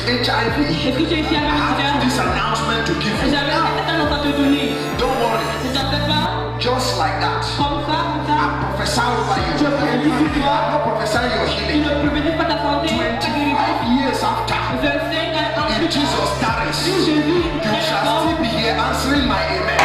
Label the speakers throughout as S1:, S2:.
S1: HIV? I have this announcement to give you now. Don't worry. Just like that. I prophesy over you. I'm not prophesying your healing. 25 years after, if Jesus tarries, you shall still be here answering my amen.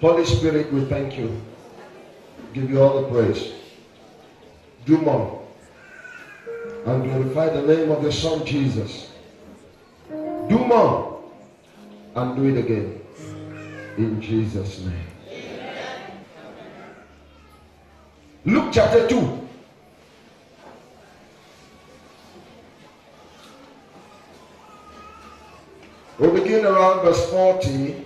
S2: Holy Spirit, we thank you. Give you all the praise. Do more. And glorify the name of your Son Jesus. Do more. And do it again. In Jesus' name. Luke chapter 2. We'll begin around verse 40.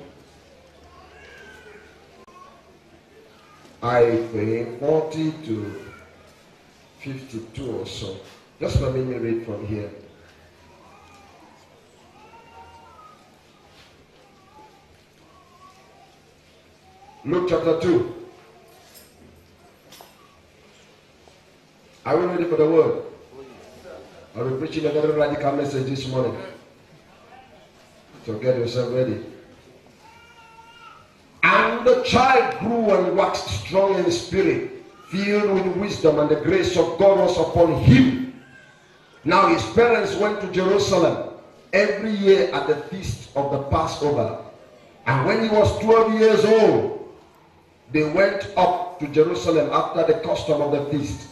S2: I think 40 to 52 or so. Just let me read from here. Luke chapter 2. Are we ready for the word? Are we preaching a very radical message this morning? So get yourself ready. And the child grew and waxed strong in spirit, filled with wisdom, and the grace of God was upon him. Now his parents went to Jerusalem every year at the feast of the Passover. And when he was 12 years old, they went up to Jerusalem after the custom of the feast.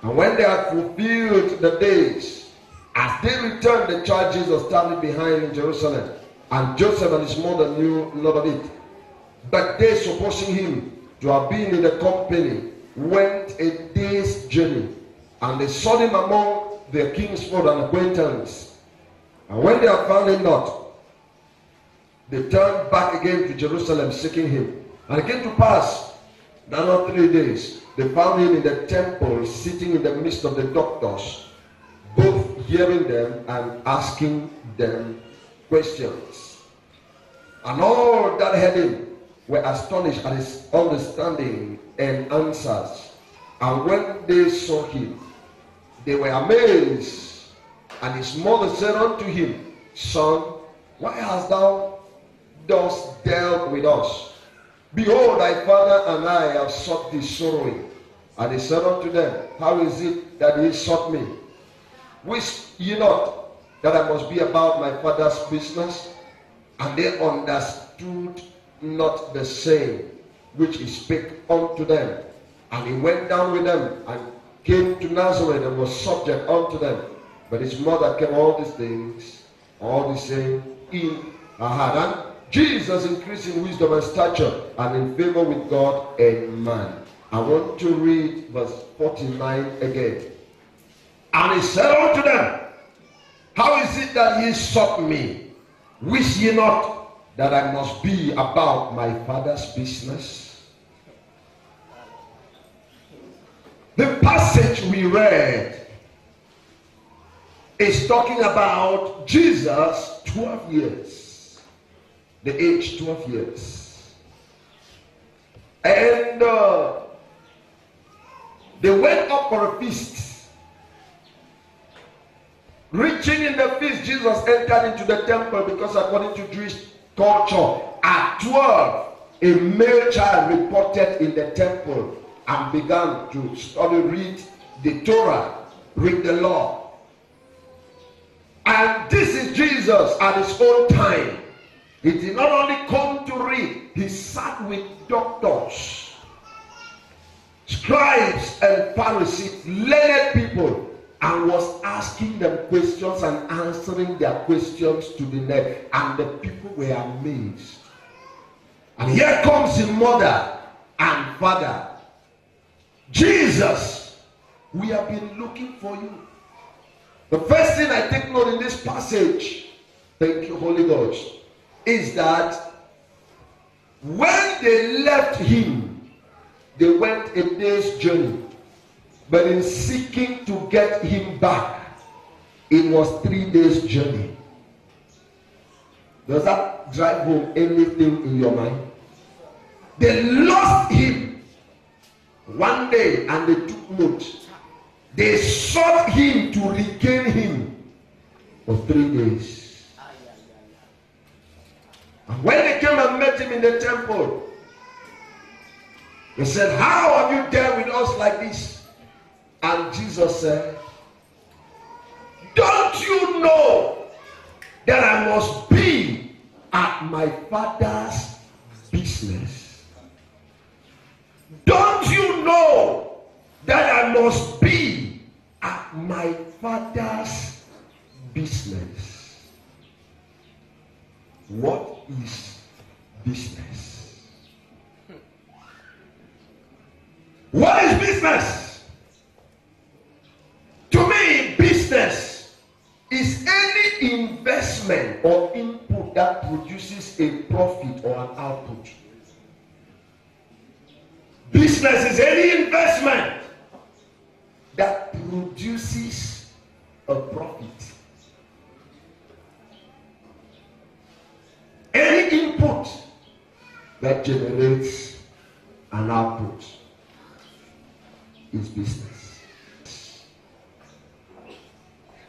S2: And when they had fulfilled the days, as they returned, the child Jesus started behind in Jerusalem, and Joseph and his mother knew none of it. But they, supposing him to have been in the company, went a day's journey, and they sought him among their kinsfolk and acquaintance. And when they had found him not, they turned back again to Jerusalem, seeking him. And it came to pass that after 3 days they found him in the temple, sitting in the midst of the doctors, both hearing them and asking them questions. And all that heard him were astonished at his understanding and answers. And when they saw him, they were amazed. And his mother said unto him, Son, why hast thou thus dealt with us? Behold, thy father and I have sought thee sorrowing. And he said unto them, How is it that ye sought me? Wist ye not that I must be about my father's business? And they understood not the saying which he spake unto them. And he went down with them and came to Nazareth and was subject unto them. But his mother kept all these things, all the same, in her heart. And Jesus increased in wisdom and stature and in favor with God and man. I want to read verse 49 again. And he said unto them, How is it that ye sought me? Wist ye not that I must be about my Father's business? The passage we read is talking about Jesus 12 years. The age 12 years. And they went up for a feast. Reaching in the feast, Jesus entered into the temple because according to Jewish culture, at 12, a male child reported in the temple and began to study, read the Torah, read the law. And this is Jesus at his own time. He did not only come to read, he sat with doctors, scribes and Pharisees, learned people, and was asking them questions and answering their questions to the neck. And the people were amazed. And here comes his mother and father. Jesus, we have been looking for you. The first thing I take note in this passage, thank you Holy Ghost, is that when they left him, they went a day's journey. But in seeking to get him back, it was 3 days journey. Does that drive home anything in your mind? They lost him one day and they took note. They sought him to regain him for 3 days. And when they came and met him in the temple, they said, how have you dealt with us like this? And Jesus said, don't you know that I must be at my Father's business? Don't you know that I must be at my Father's business? What is business? What is business? To me, business is any investment or input that produces a profit or an output. Business is any investment that produces a profit. Any input that generates an output is business.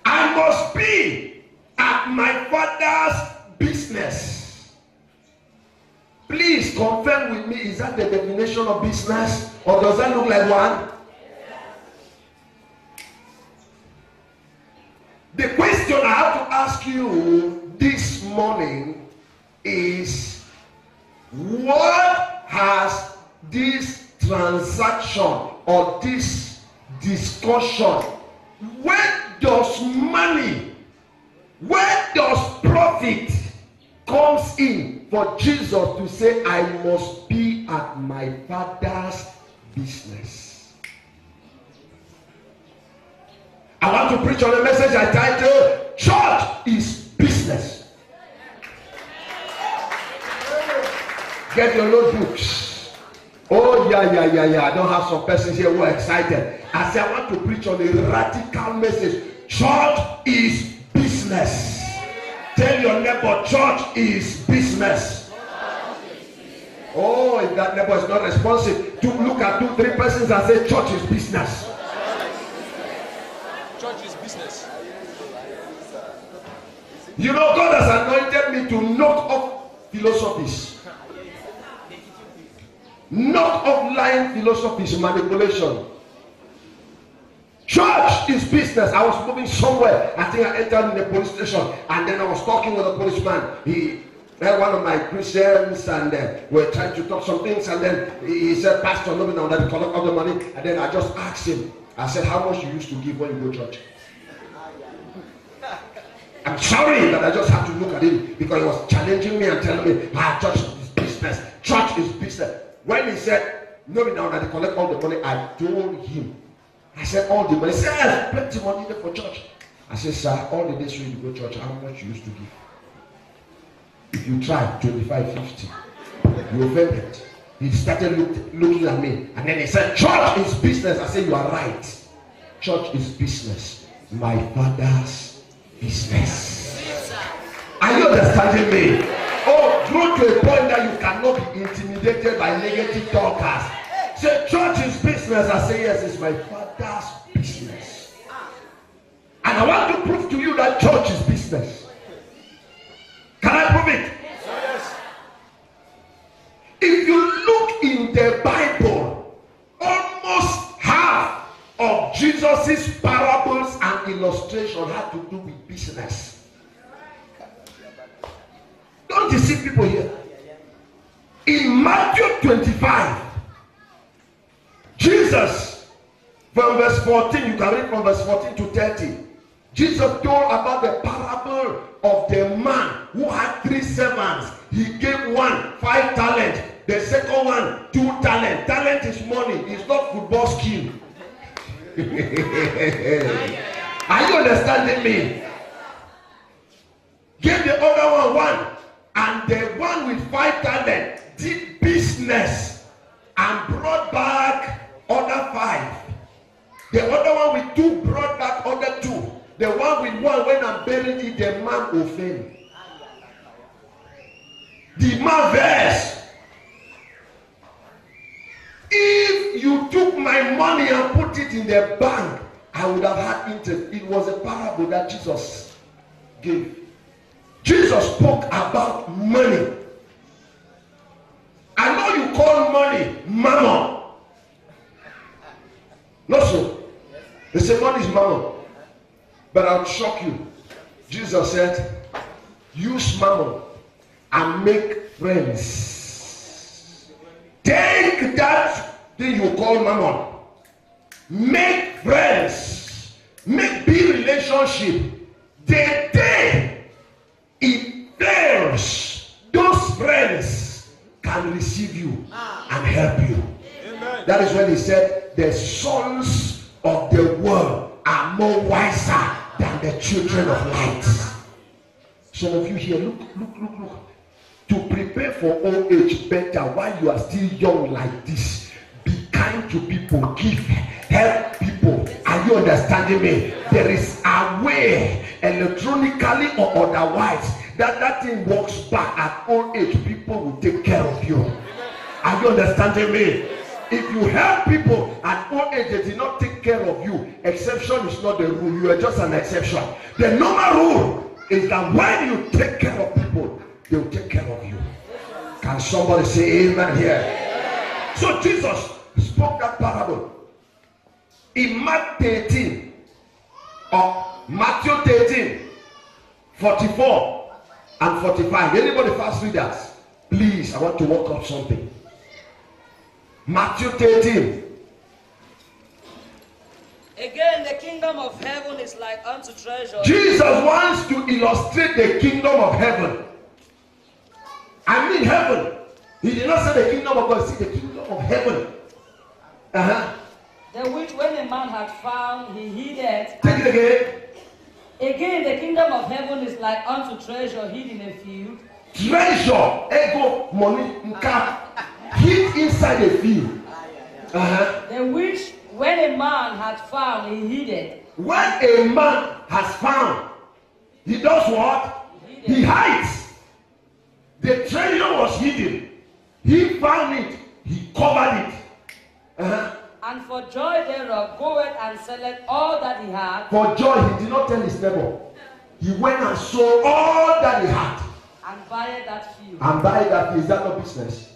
S2: I must be at my Father's business. Please confirm with me, is that the definition of business? Or does that look like one? The question I have to ask you this morning is, what has this transaction or this discussion, where does money, where does profit comes in for Jesus to say, I must be at my Father's business? I want to preach on a message I titled, Church is Business. Get your notebooks. Oh, yeah. I don't have some persons here who are excited. I say I want to preach on a radical message. Church is business. Tell your neighbor, church is business. Oh, if that neighbor is not responsive, to look at 2-3 persons and say, church is business.
S3: Church is business.
S2: You know, God has anointed me to knock off philosophies. Knock off lying philosophies, manipulation. Church is business. I was moving somewhere. I think I entered in the police station, and then I was talking with a policeman. He one of my Christians, and we're trying to talk some things, and then he said, Pastor, no, now that you collect all the money. And then I just asked him, I said, how much you used to give when you go to church? I'm sorry that I just had to look at him because he was challenging me and telling me, church is business. Church is business. When he said, no, now that you collect all the money, I told him, I said, all the money. He said, plenty money there for church. I said, sir, all the days when you go to church, how much you used to give? If you try 25, 50, you offended. He started looking at me, and then he said, church is business. I said, you are right. Church is business. My father's business. Are you understanding me? Oh, grow to a point that you cannot be intimidated by negative talkers. Say, church is business. I say, yes, it's my father's business. And I want to prove to you that church is business. Can I prove it? Yes. If you look in the Bible, almost half of Jesus' parables and illustration had to do with business. Don't deceive people here. In Matthew 25, Jesus, from verse 14, you can read from verse 14 to 30. Jesus told about the parable of the man who had 3 servants. He gave one 5 talents, the second one 2 talents. Talent is money, it's not football skill. Are you understanding me? Gave the other one, and the one with 5 talents did business and brought back other 5. The other one with 2 brought back other 2. The one with 1, when I'm buried it, the man offended. The man verse. If you took my money and put it in the bank, I would have had interest. It was a parable that Jesus gave. Jesus spoke about money. I know you call money mammon. Not so. They say money is mammon. But I'll shock you. Jesus said, use mammon and make friends. Take that thing you call mammon. Make friends. Make big relationship. The day it fails, those friends can receive you and help you. Amen. That is when he said, the sons of the world are more wiser than the children of light. Some of you here, look. To prepare for old age better while you are still young like this, be kind to people, give, help people. Are you understanding me? There is a way, electronically or otherwise, that thing works back at old age. People will take care of you. Are you understanding me? If you help people at old age, they did not take care of you. Exception is not the rule. You are just an exception. The normal rule is that when you take care of people, they will take care of you. Can somebody say amen here? So Jesus spoke that parable in Mark 13 or Matthew 13, 44 and 45. Anybody fast readers? Please, I want to work up something. Matthew 13.
S3: Again, the kingdom of heaven is like unto treasure.
S2: Jesus wants to illustrate the kingdom of heaven. I mean heaven. He did not say the kingdom of God. See the kingdom of heaven.
S3: The which when a man had found, he hid it.
S2: Take it again.
S3: Again, the kingdom of heaven is like unto treasure hid in a field.
S2: Treasure, ego, money, hid inside a field.
S3: The which when a man had found, he hid it.
S2: When a man has found, he does what? He hides. The treasure was hidden. He found it. He covered it.
S3: And for joy thereof goeth and selleth all that he had.
S2: For joy, he did not tell his neighbor. He went and sold all that he had.
S3: And buy that field.
S2: And buy that field. Is that not business?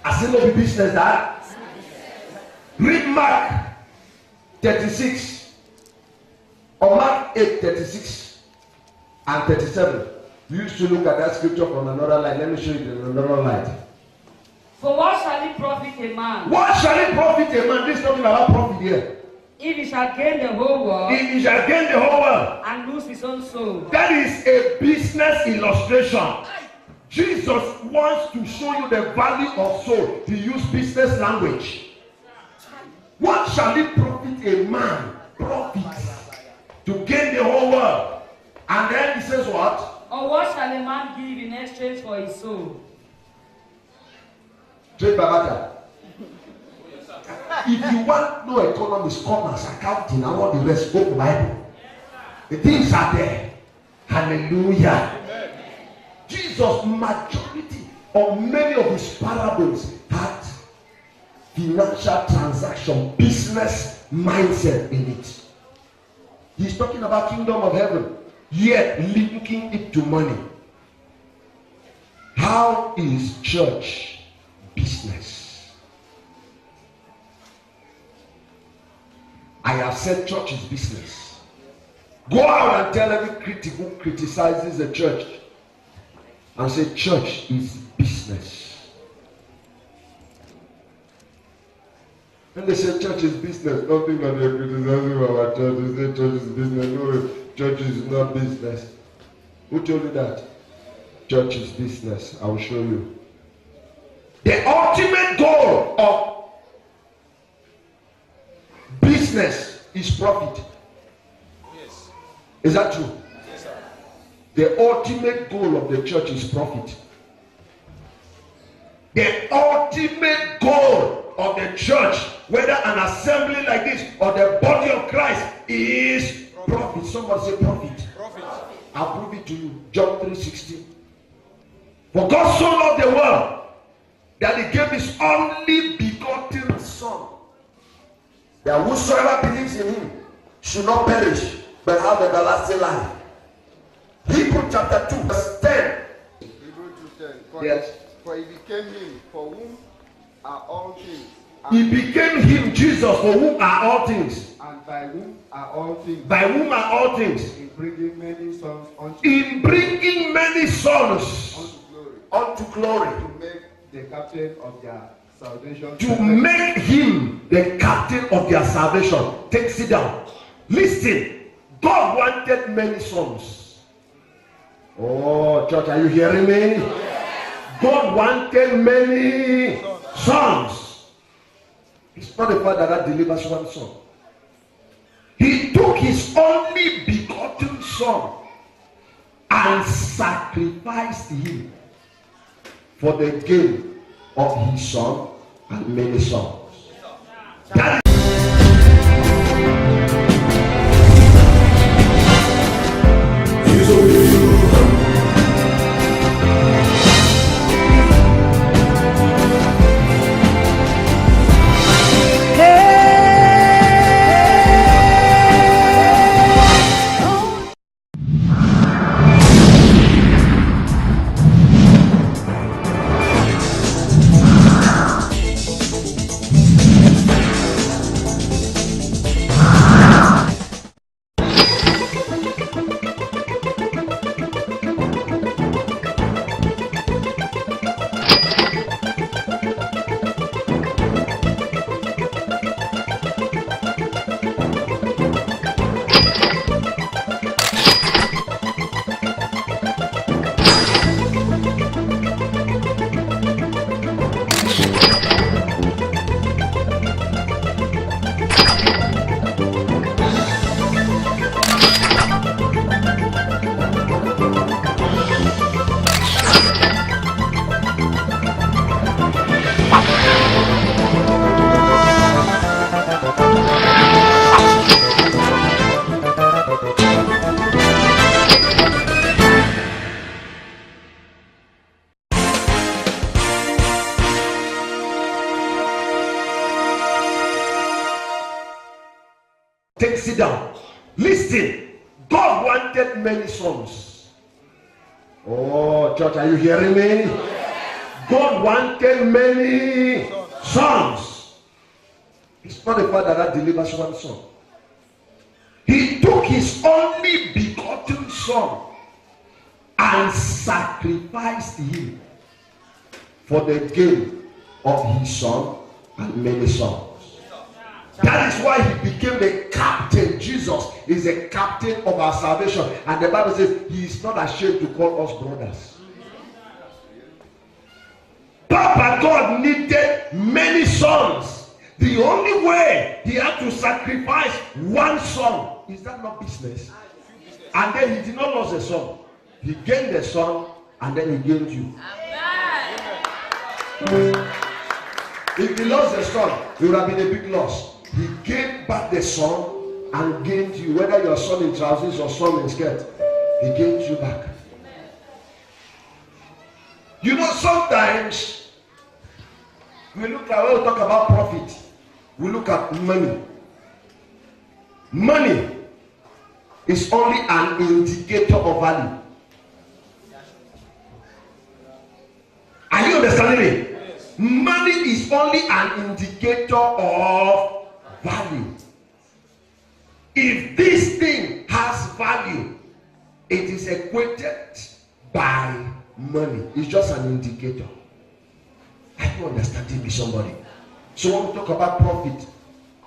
S2: Has it not be business that? Read Mark 36 or Mark 8, 36 and 37. We used to look at that scripture from another light. Let me show you in another light.
S3: For what shall it profit a man?
S2: What shall it profit a man? This is talking about profit here.
S3: If he shall gain the whole world.
S2: If he shall gain the whole world.
S3: And lose his own soul.
S2: That is a business illustration. Jesus wants to show you the value of soul. He used business language. What shall it profit a man profit to gain the whole world. And then he says what?
S3: Or what shall a man give in exchange for his soul?
S2: Trade by barter. If you want no economics, commerce, accounting, and all the rest, go to the Bible. The things are there. Hallelujah. Amen. Jesus' majority or many of his parables had financial transaction, business mindset in it. He's talking about kingdom of heaven, yet linking it to money. How is church business? I have said church is business. Go out and tell every critic who criticizes the church and say church is business. When they say church is business, nothing that they're criticizing our church. They say church is business. No, church is not business. Who told you that? Church is business. I will show you. The ultimate goal of business is profit.
S1: Yes.
S2: Is that true?
S1: Yes, sir.
S2: The ultimate goal of the church is profit. The ultimate goal of the church, whether an assembly like this or the body of Christ, is profit. Somebody say profit.
S1: Profit.
S2: I'll prove it to you. John 3:16. For God so loved the world that he gave his only begotten Son, that whosoever believes in him should not perish but have everlasting life. Hebrews chapter 2 verse 10.
S4: Hebrews 2:10.
S2: Yes.
S4: For he became him for whom are all things.
S2: He became him, Jesus, for whom are all things.
S4: And by whom are all things.
S2: By whom are all things.
S4: In bringing many sons
S2: In bringing many sons
S4: unto glory.
S2: unto glory.
S4: To make the captain of their salvation.
S2: To make him the captain of their salvation. Take sit down. Listen. God wanted many sons. Oh, church, are you hearing me? God wanted many sons. It's not the father that delivers one son. He took his only begotten son and sacrificed him for the gain of his son and many sons. That take sit down. Listen. God wanted many sons. Oh, church, are you hearing me? God wanted many sons. It's not the father that delivers one son. He took his only begotten son and sacrificed him for the gain of his son and many sons. That is why he became the captain. Jesus is the captain of our salvation. And the Bible says he is not ashamed to call us brothers. Papa God needed many sons The only way he had to sacrifice one son. Is that not business? And then he did not lose a son. He gained a son and then he gained you. If he lost the son, it would have been a big loss. He gave back the son and gained you. Whether your son in trousers or son in skirt, he gained you back. You know, sometimes we look at, when we talk about profit, we look at money. Money is only an indicator of value. Are you understanding me? Money is only an indicator of value. If this thing has value, it is equated by money. It's just an indicator. Are you understanding me, somebody? So when we talk about profit,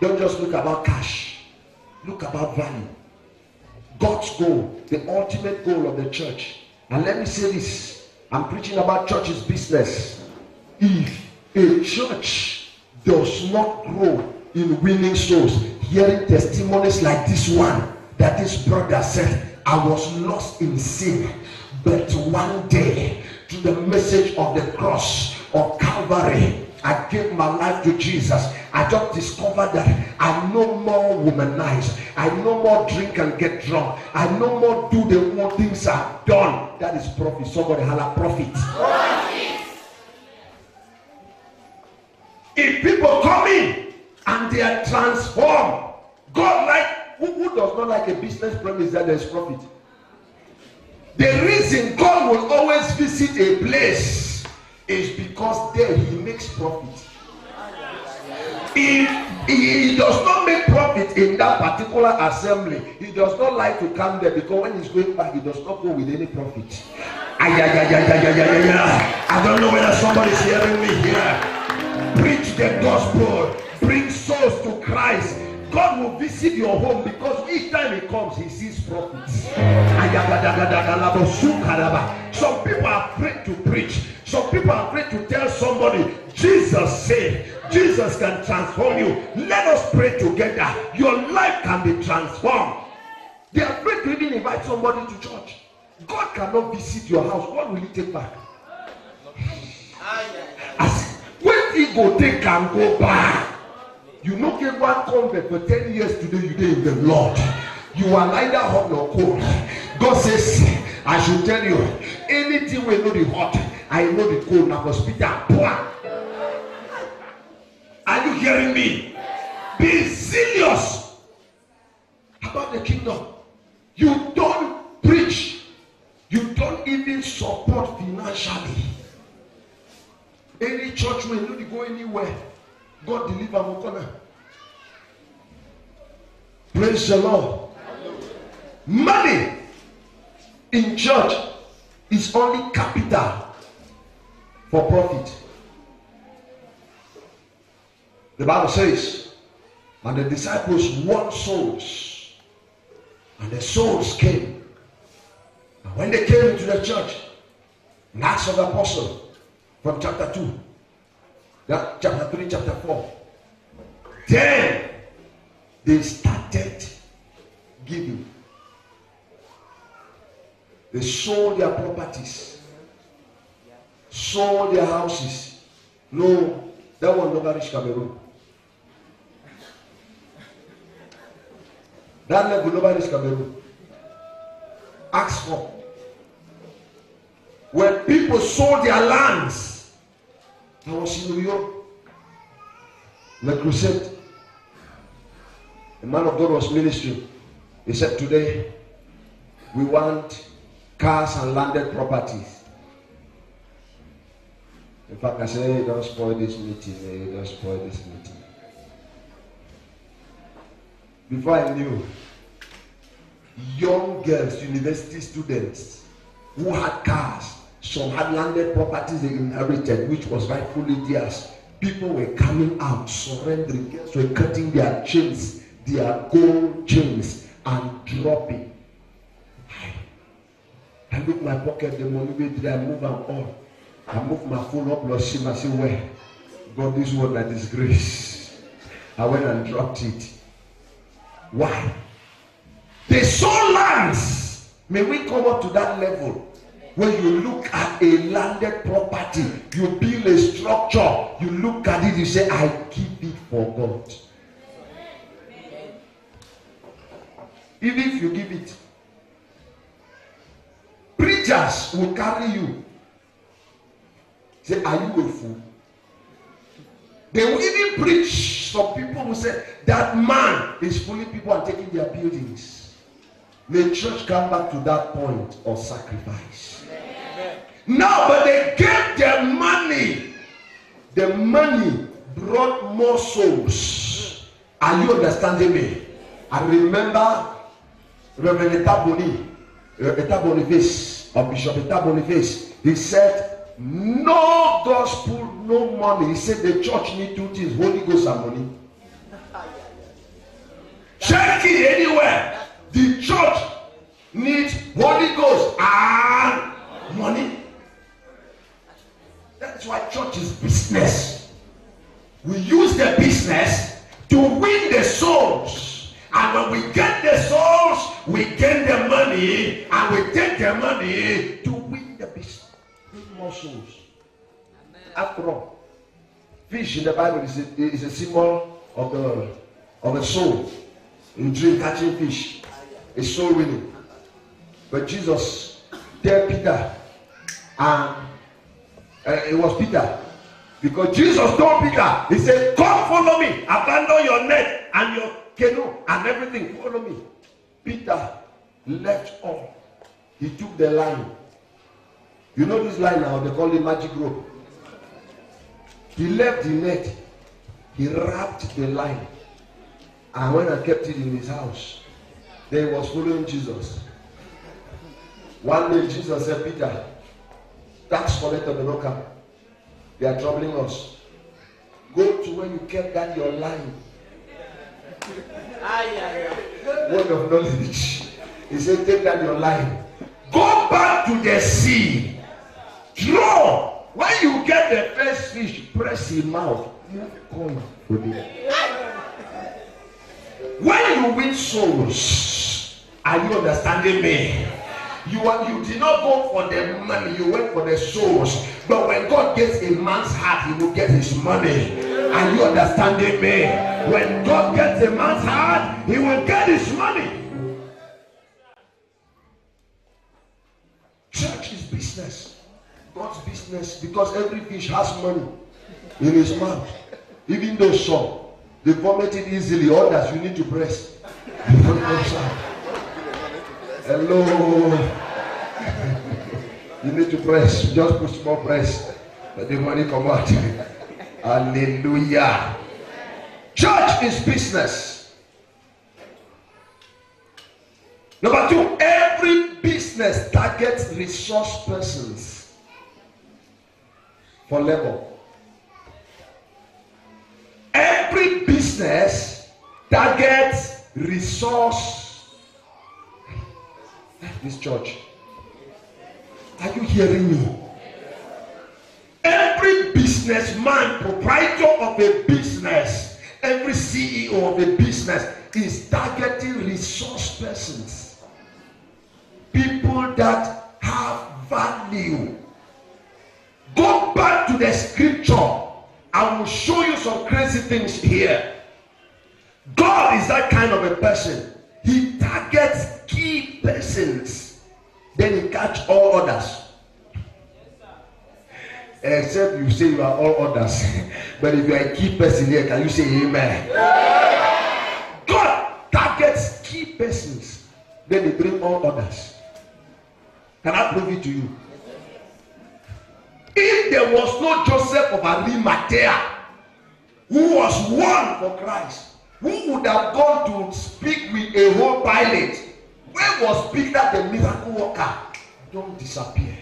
S2: don't just look about cash. Look about value. God's goal, the ultimate goal of the church. And let me say this. I'm preaching about church's business. If a church does not grow in winning souls, hearing testimonies like this one, that this brother said, I was lost in sin, but one day, to the message of the cross of Calvary, I gave my life to Jesus. I just discovered that I no more womanize. I no more drink and get drunk. I no more do the more things I've done. That is profit. Somebody holla profit. If people come in and they are transformed, God like, who does not like a business premise that there is profit? The reason God will always visit a place is because there he makes profit. If he does not make profit in that particular assembly, he does not like to come there, because when he's going back, he does not go with any profit. I don't know whether somebody's hearing me here. Preach the gospel, bring souls to Christ. God will visit your home, because each time he comes, he sees profits. Some people are afraid to preach. Some people are afraid to tell somebody, Jesus said, Jesus can transform you. Let us pray together. Your life can be transformed. They are afraid to even invite somebody to church. God cannot visit your house. What will he take back? As when he go take and go back. You know, get one convert for 10 years today, you did in the Lord. You are neither hot nor cold. God says, I should tell you, anything will know the hot, I know the cold. Now, hospital. Are you hearing me? Be serious about the kingdom. You don't preach. You don't even support financially. Any church will not go anywhere. God deliver Mokona. Praise the Lord. Money in church is only capital for profit. The Bible says, and the disciples won souls, and the souls came. And when they came into the church, in Acts of the Apostle, from chapter 2, chapter 3, chapter 4, then they started giving. They sold their properties, sold their houses. No, that one never reached Cameroon. That level never reached Cameroon. Acts 4. When people sold their lands, I was in New York, in the crusade. A man of God was ministering. He said, today we want cars and landed properties. In fact, I said, hey, don't spoil this meeting. Hey, don't spoil this meeting. Before I knew, young girls, university students who had cars, some had landed properties they inherited, which was rightfully theirs. People were coming out, surrendering. Girls were cutting their chains, their gold chains, and dropping. I look my pocket, the money where did I move and all. I move my phone up, Lord, see, I say, where? God, this one that is grace. I went and dropped it. Why? They sold lands. May we come up to that level where you look at a landed property, you build a structure, you look at it, you say, I keep it for God. Even if you give it, preachers will carry you. Say, are you a fool? They will even preach. Some people will say, that man is fooling people and taking their buildings. May church come back to that point of sacrifice. Amen. Now, but they gave their money. The money brought more souls. Are you understanding me? I remember Reverend Eta Boniface, or Bishop Eta Boniface. He said, no gospel, no money. He said the church needs two things, Holy Ghost and money. Check it anywhere. The church needs Holy Ghost and money. That's why church is business. We use the business to win the souls. And when we get the souls, we get the money, and we take the money to win the business. More souls. After all, fish in the Bible is a symbol of the soul. In dream catching fish, a soul winning. But Jesus tell Peter, and it was Peter, because Jesus told Peter, he said, come follow me, abandon your net and your canoe and everything, follow me. Peter left all. He took the line. You know this line now, they call it magic rope. He left the net. He wrapped the line. And went and kept it in his house. Then he was following Jesus. One day Jesus said, Peter, tax collector will not come. They are troubling us. Go to where you kept that your line. Word of knowledge. He said, take that your line. Go back to the sea. Draw. When you get the first fish, press his mouth. Come for me. When you win souls, are you understanding me? You did not go for the money, you went for the souls. But when God gets a man's heart, he will get his money. Are you understanding me? When God gets a man's heart, he will get his money. Church is business. God's business, because every fish has money in his mouth. Even though some, they vomit it easily. Others, you need to press. Hello. You need to press. Just put small press. Let the money come out. Hallelujah. Church is business. Number 2, every business targets resource persons for labor. Every business targets resource. This church, are you hearing me? Every businessman, proprietor of a business, every CEO of a business is targeting resource persons, people that have value. Go back to the scripture. I will show you some crazy things here. God is that kind of a person. He targets key persons, then he catch all others. Except you say you are all others. But if you are a key person here, can you say amen? God targets key persons, then he bring all others. Can I prove it to you? If there was no Joseph of Arimathea, who was one for Christ, who would have gone to speak with a whole Pilate? Where was Peter the miracle worker? Don't disappear.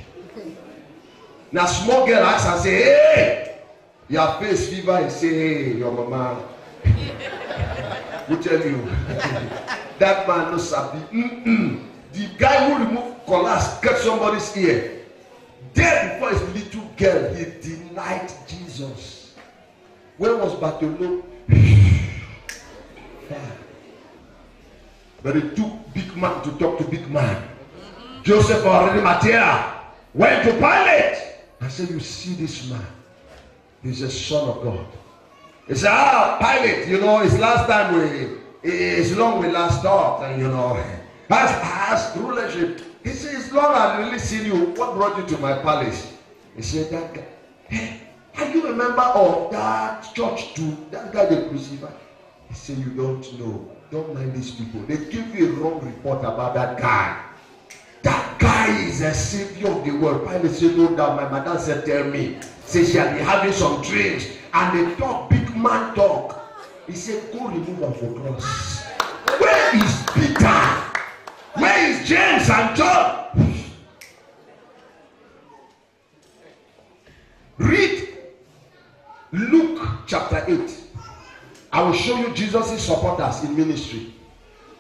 S2: Now small girl asks and say, hey, your face fever, and say, hey, your mama. Who tell you? That man no sabi. The guy who removed collars cut somebody's ear. There before his little girl, he denied Jesus. Where was Bartholomew? But it took big man to talk to big man. Joseph of Arimathea went to Pilate and said, you see this man? He's a son of God. He said, Pilate, it's last time it's long we last talked, and as rulership. He said, it's long I've really seen you. What brought you to my palace? He said, that guy. Hey, are you a member of that church too? That guy they crucified. He said, you don't know. Don't mind these people. They give you a wrong report about that guy. That guy is a savior of the world. Pilate said, no doubt. My madam said, tell me. Say she had been having some dreams. And they talk, big man talk. He said, go remove her for cross. Where is Peter? Where is James and John? Read Luke chapter 8. I will show you Jesus' supporters in ministry.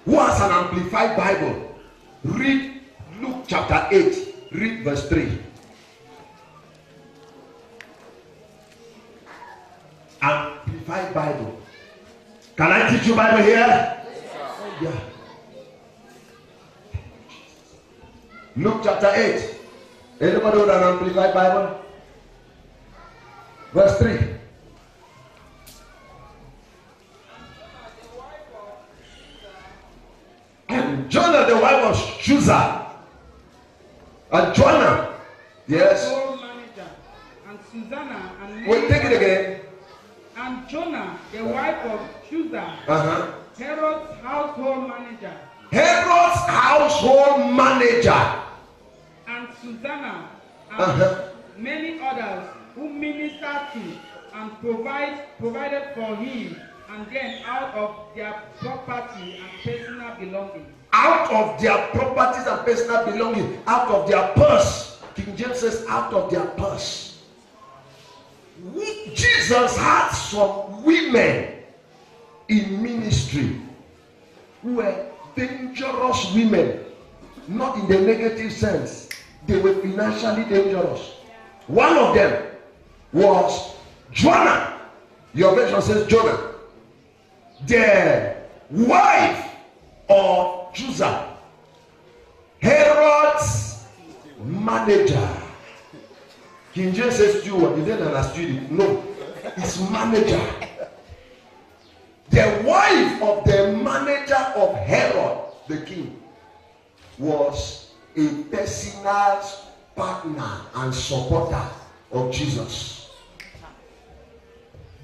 S2: Who has an amplified Bible? Read Luke chapter 8. Read verse 3. Amplified Bible. Can I teach you Bible here? Oh, yeah. Luke chapter 8. Anybody with an amplified Bible? Verse 3. And Jonah, the wife of Chusa. And Jonah. Yes.
S3: Manager. And Susanna. And
S2: wait, take it again.
S3: And Jonah, the wife of Chusa. Herod's household manager.
S2: Herod's household manager.
S3: And Susanna. And many others who ministered to and provided for him and them out of their property and personal belongings.
S2: Out of their properties and personal belongings, out of their purse. King James says, out of their purse. Jesus had some women in ministry who were dangerous women, not in the negative sense. They were financially dangerous. One of them was Jonah. Your version says Jonah, the wife of Chusa, Herod's manager. King James says steward. You didn't understand it. No, it's manager. The wife of the manager of Herod the king was a personal partner and supporter of Jesus.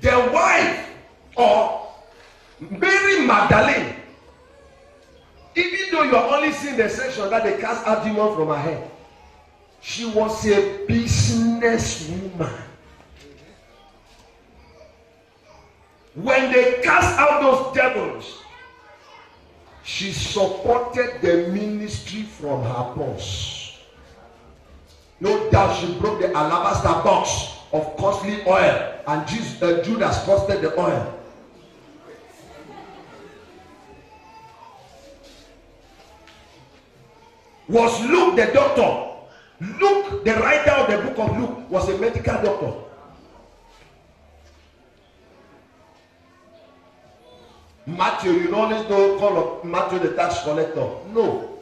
S2: The wife of Mary Magdalene, even though you are only seeing the section that they cast out demon from her head, she was a businesswoman. When they cast out those devils, she supported the ministry from her purse. No doubt she broke the alabaster box of costly oil, and Judas costed the oil. Was Luke the doctor? Luke, the writer of the book of Luke, was a medical doctor. Matthew, you always don't call Matthew the tax collector. No.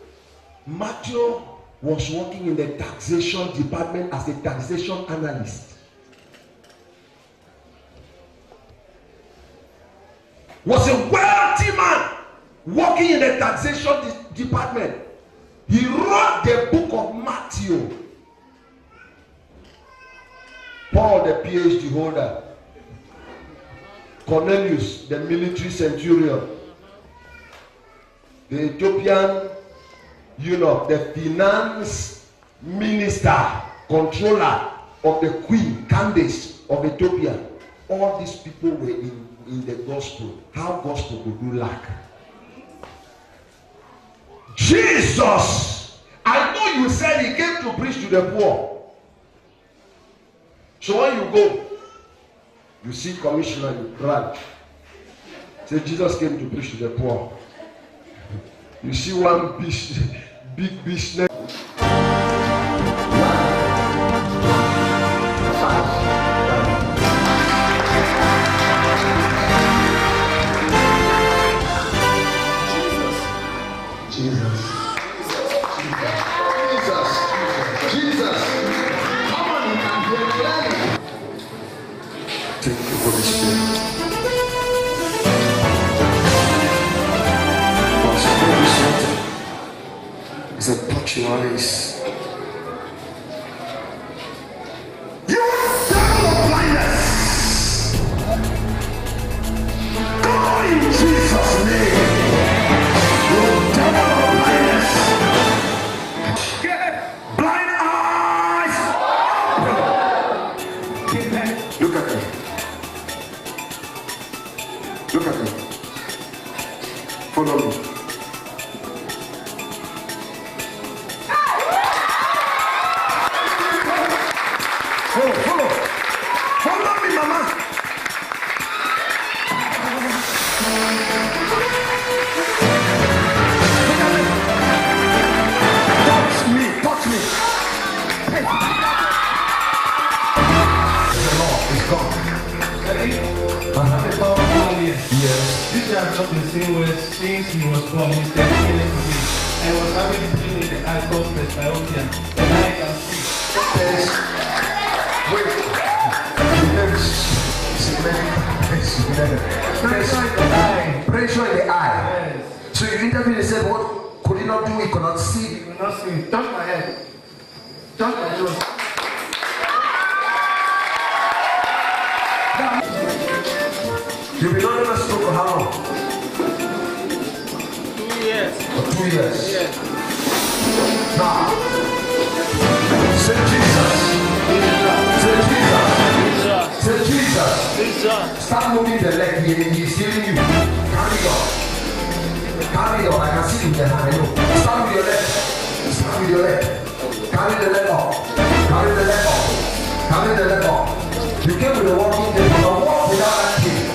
S2: Matthew was working in the taxation department as a taxation analyst. Was a wealthy man working in the taxation department. He wrote the book of Matthew. Paul, the PhD holder. Cornelius, the military centurion. The Ethiopian eunuch, the finance minister, controller of the queen, Candace of Ethiopia. All these people were in the gospel. How gospel could do lack? Jesus, I know you said he came to preach to the poor. So when you go, you see commissioner, you cry. Say Jesus came to preach to the poor. You see one big business. Choice. You devil of blindness, go in Jesus' name. You devil of blindness, get blind eyes. Look at me. Look at me. Follow me. Follow me, mama. Touch me. Hey. The law is gone.
S5: Yes. This guy talked the same way since he was born. He's dedicated to me. I was having to do the eye conference by opium. And I can see.
S2: Wait. Pressure in the eye.
S5: Yes.
S2: So you interviewed and said, what could he not do? He could not see.
S5: You will not see. Touch my head. Touch my nose.
S2: You've been under the stroke for how long?
S5: 2 years.
S2: For 2 years.
S5: Yes.
S2: Now, say Jesus. Say Jesus. Say Jesus. Start moving the leg. He is healing you. Carry on. Carry on. I can see you there. I know. Start with your leg. Start with your leg. Carry the leg up. Carry the leg up. Carry the leg up. You came with a walking cane. You can walk without that cane.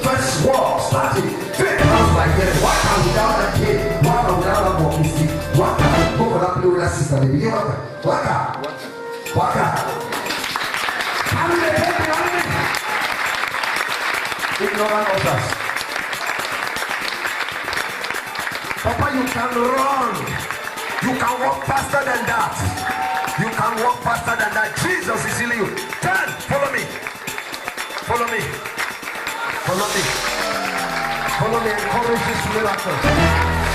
S2: First walk. Start it. Take hands like this. Walk out without that cane. Walk out without that walking stick. Walk out. Go for that play with that sister. Baby. Walk out. Walk out. Walk out. Carry the head behind it. Ignorant others. Papa, you can run. You can walk faster than that. You can walk faster than that. Jesus is healing you. Turn. Follow me. Follow me. Follow me. Follow me. Encourage this miracle.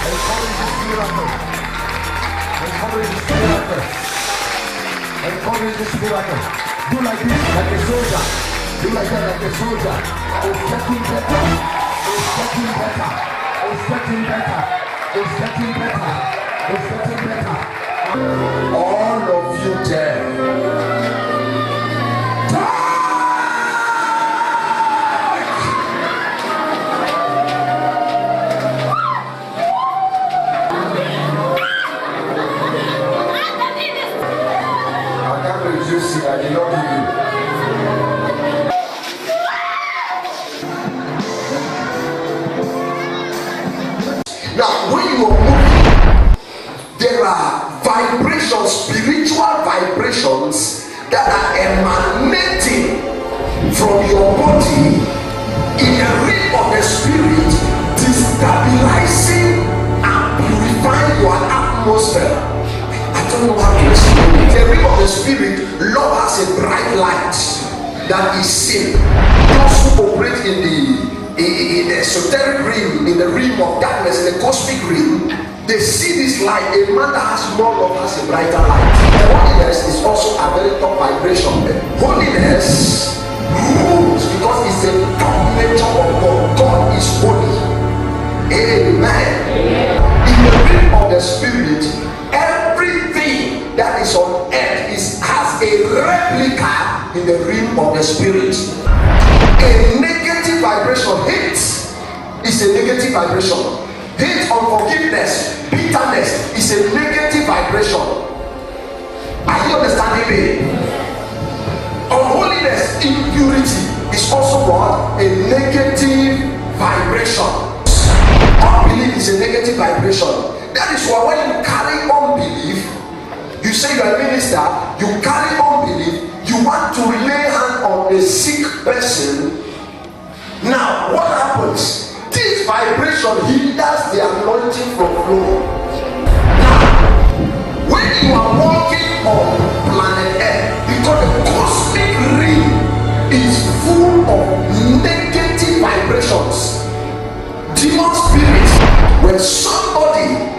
S2: Encourage this miracle. Encourage this miracle. Encourage this miracle. Do like this, like a soldier. Do like that, like a soldier. It's getting better. It's getting better. It's getting better. It's getting better. It's getting better. All of you there. I can't reduce it. I did not give you. Now, when you are moving, there are vibrations, spiritual vibrations that are emanating from your body in the realm of the spirit, destabilizing and purifying your atmosphere. I don't know how to explain it. The realm of the spirit, Lord has a bright light that is seen. Those who operate in the esoteric realm, in the realm of darkness, in the cosmic realm, they see this light. A man that has more love has a brighter light. Holiness is also a very top vibration. Holiness rules because it's a top nature of God. God is holy. Amen. In the realm of the spirit, everything that is on earth has a replica in the realm of the spirit. A negative vibration, hate is a negative vibration. Hate, unforgiveness, bitterness is a negative vibration. Are you understanding me? Unholiness, impurity is also what? A negative vibration. Unbelief is a negative vibration. That is why when you carry unbelief, you say you're a minister, you carry unbelief, you want to lay hand on a sick person. Now, what happens? This vibration hinders the anointing from flowing. Now, when you are walking on planet Earth, because the cosmic ring is full of negative vibrations, demon spirits, when somebody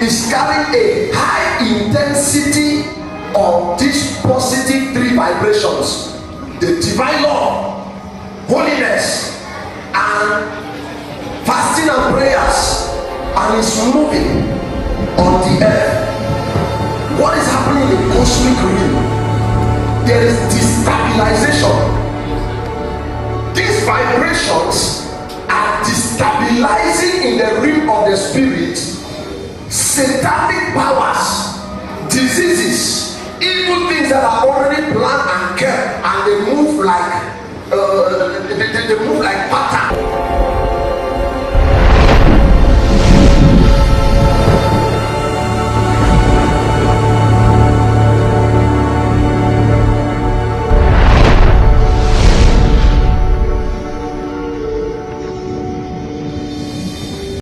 S2: is carrying a high intensity of these positive three vibrations: the divine law, holiness, and fasting and prayers, and is moving on the earth. What is happening in the cosmic realm? There is destabilization. These vibrations are destabilizing in the realm of the spirit satanic powers, diseases, evil things that are already planned and kept, and they move like they move like